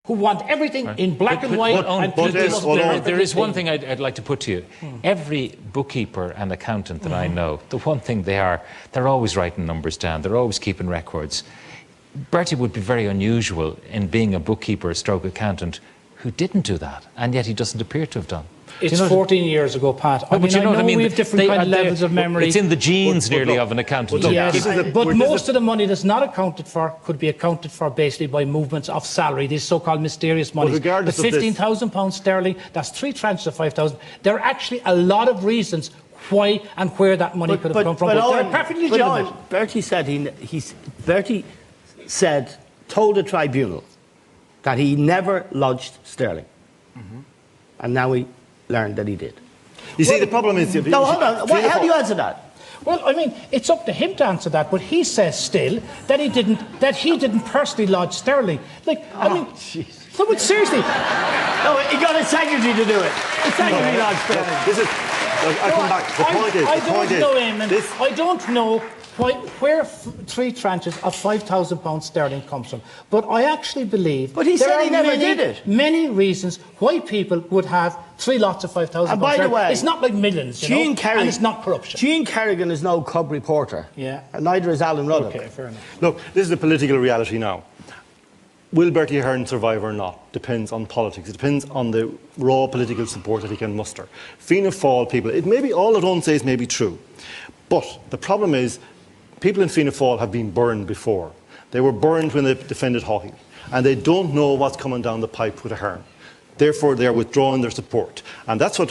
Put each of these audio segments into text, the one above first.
who want everything in black and white. There is one thing I'd like to put to you. Every bookkeeper and accountant that I know, the one thing they're always writing numbers down. They're always keeping records. Bertie would be very unusual in being a bookkeeper, stroke accountant, who didn't do that, and yet he doesn't appear to have done. It's 14 years ago, Pat. I know we have different kind of levels of memory. It's in the genes nearly of an accountant. But most of the money that's not accounted for could be accounted for basically by movements of salary, these so-called mysterious monies. The £15,000 sterling, that's 3 tranches of 5,000. There are actually a lot of reasons why and where that money could have come from. But they're perfectly legitimate. Bertie told the tribunal that he never lodged sterling. And now we learned that he did. You see, the problem is... No, hold on. How do you answer that? Well, I mean, it's up to him to answer that, but he says still that he didn't personally lodge sterling. Like, I mean, no, but seriously. No, he got his secretary to do it. His secretary lodged sterling. This is... I come back. The point is... I don't know, Eamon. I don't know where 3 tranches of £5,000 sterling comes from. But I actually believe... But he said he never did it. Many reasons why people would have 3 lots of £5,000. And by the way... It's not like millions, and it's not corruption. Gene Kerrigan is no cub reporter. Yeah. And neither is Alan Ruddock. Okay, fair enough. Look, this is the political reality now. Will Bertie Ahern survive or not depends on politics. It depends on the raw political support that he can muster. Fianna Fáil people, it may be all that one says may be true. But the problem is, people in Fianna Fáil have been burned before. They were burned when they defended Haughey. And they don't know what's coming down the pipe with Ahern. Therefore, they are withdrawing their support. And that's what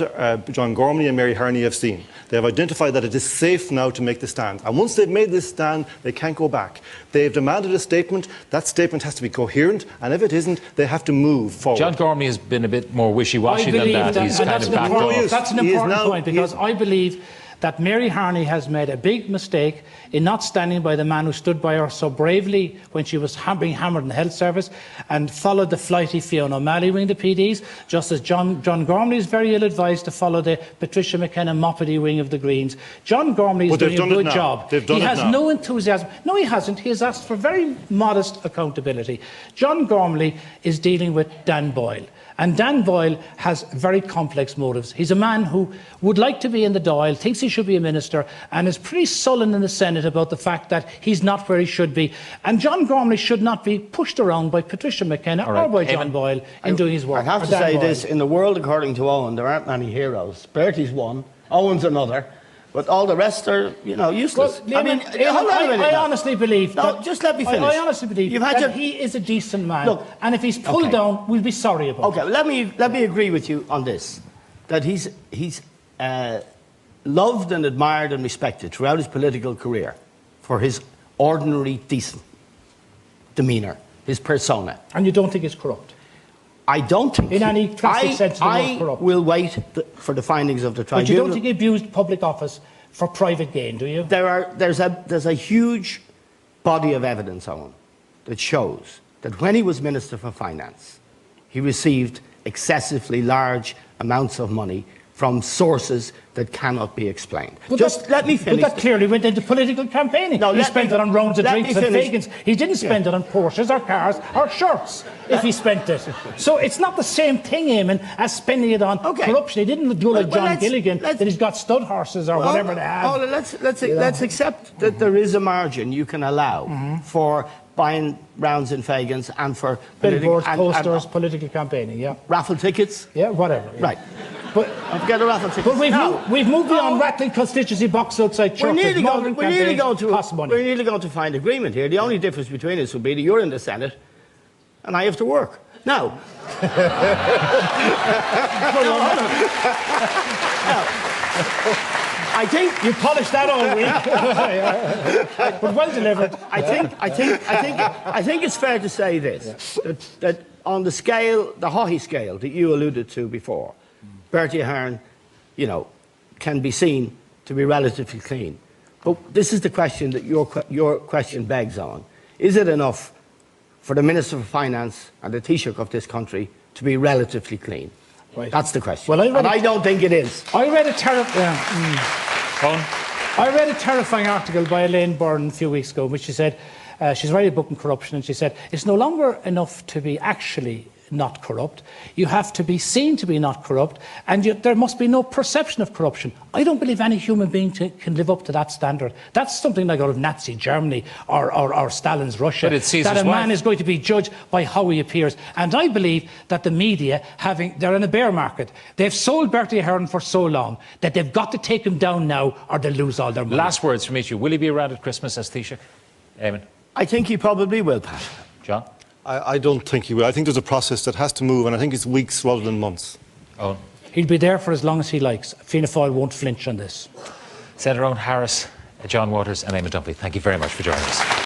John Gormley and Mary Harney have seen. They have identified that it is safe now to make the stand. And once they've made this stand, they can't go back. They've demanded a statement. That statement has to be coherent. And if it isn't, they have to move forward. John Gormley has been a bit more wishy-washy than that. He's kind of backed off. That's an important point, because I believe that Mary Harney has made a big mistake in not standing by the man who stood by her so bravely when she was being hammered in the health service and followed the flighty Fiona O'Malley wing the PDs, just as John Gormley is very ill-advised to follow the Patricia McKenna Moppety wing of the Greens. John Gormley is doing a good job. He has no enthusiasm. No, he hasn't. He has asked for very modest accountability. John Gormley is dealing with Dan Boyle. And Dan Boyle has very complex motives. He's a man who would like to be in the Dáil, thinks he should be a minister, and is pretty sullen in the Senate about the fact that he's not where he should be. And John Gormley should not be pushed around by Patricia McKenna or by John Boyle in doing his work. I have to say this, in the world according to Owen, there aren't many heroes. Bertie's one, Owen's another. But all the rest are, useless. Well, I honestly believe... No, just let me finish. I honestly believe he is a decent man. Look, and if he's pulled down, we'll be sorry about it. Okay, let me agree with you on this. That he's loved and admired and respected throughout his political career for his ordinary, decent demeanour, his persona. And you don't think he's corrupt? I don't think... In any classic sense of the word corrupt? I will wait for the findings of the tribunal. But you don't think he abused public office for private gain, do you? There's a huge body of evidence on him that shows that when he was Minister for Finance, he received excessively large amounts of money from sources that cannot be explained. But let me finish. But that clearly went into political campaigning. He spent it on rounds of drinks and vegans. He didn't spend it on Porsches or cars or shirts if he spent it. So it's not the same thing, Eamon, as spending it on corruption. He didn't do like John Gilligan, that he's got stud horses or whatever they have. Let's accept that there is a margin you can allow for buying rounds in Fagans and for... billboards, posters, political campaigning, raffle tickets? Yeah, whatever. Yeah. Right. But get a raffle ticket. But we've moved beyond rattling constituency box outside churches. We're nearly going to find agreement here. The only difference between us will be that you're in the Senate and I have to work. Now. I think you polished that all week, but well delivered. I think it's fair to say this: that on the scale, the Haughey scale that you alluded to before, Bertie Ahern, can be seen to be relatively clean. But this is the question that your question begs on: is it enough for the Minister for Finance and the Taoiseach of this country to be relatively clean? Right. That's the question. Well, I don't think it is. I read a terrifying article by Elaine Byrne a few weeks ago, in which she said, she's writing a book on corruption, and she said, it's no longer enough to be actually not corrupt. You have to be seen to be not corrupt, and there must be no perception of corruption. I don't believe any human being can live up to that standard. That's something like out of Nazi Germany or Stalin's Russia. But it's Caesar's that a man wife. is going to be judged by how he appears. And I believe that the media, they're in a bear market. They've sold Bertie Ahern for so long that they've got to take him down now or they'll lose all their money. Last words from each of you. Will he be around at Christmas as Taoiseach? Eamon? I think he probably will, Pat. John? I don't think he will. I think there's a process that has to move, and I think it's weeks rather than months. Owen? He'll be there for as long as he likes. Fianna Fáil won't flinch on this. Senator Owen Harris, John Waters and Eamon Dunphy, thank you very much for joining us.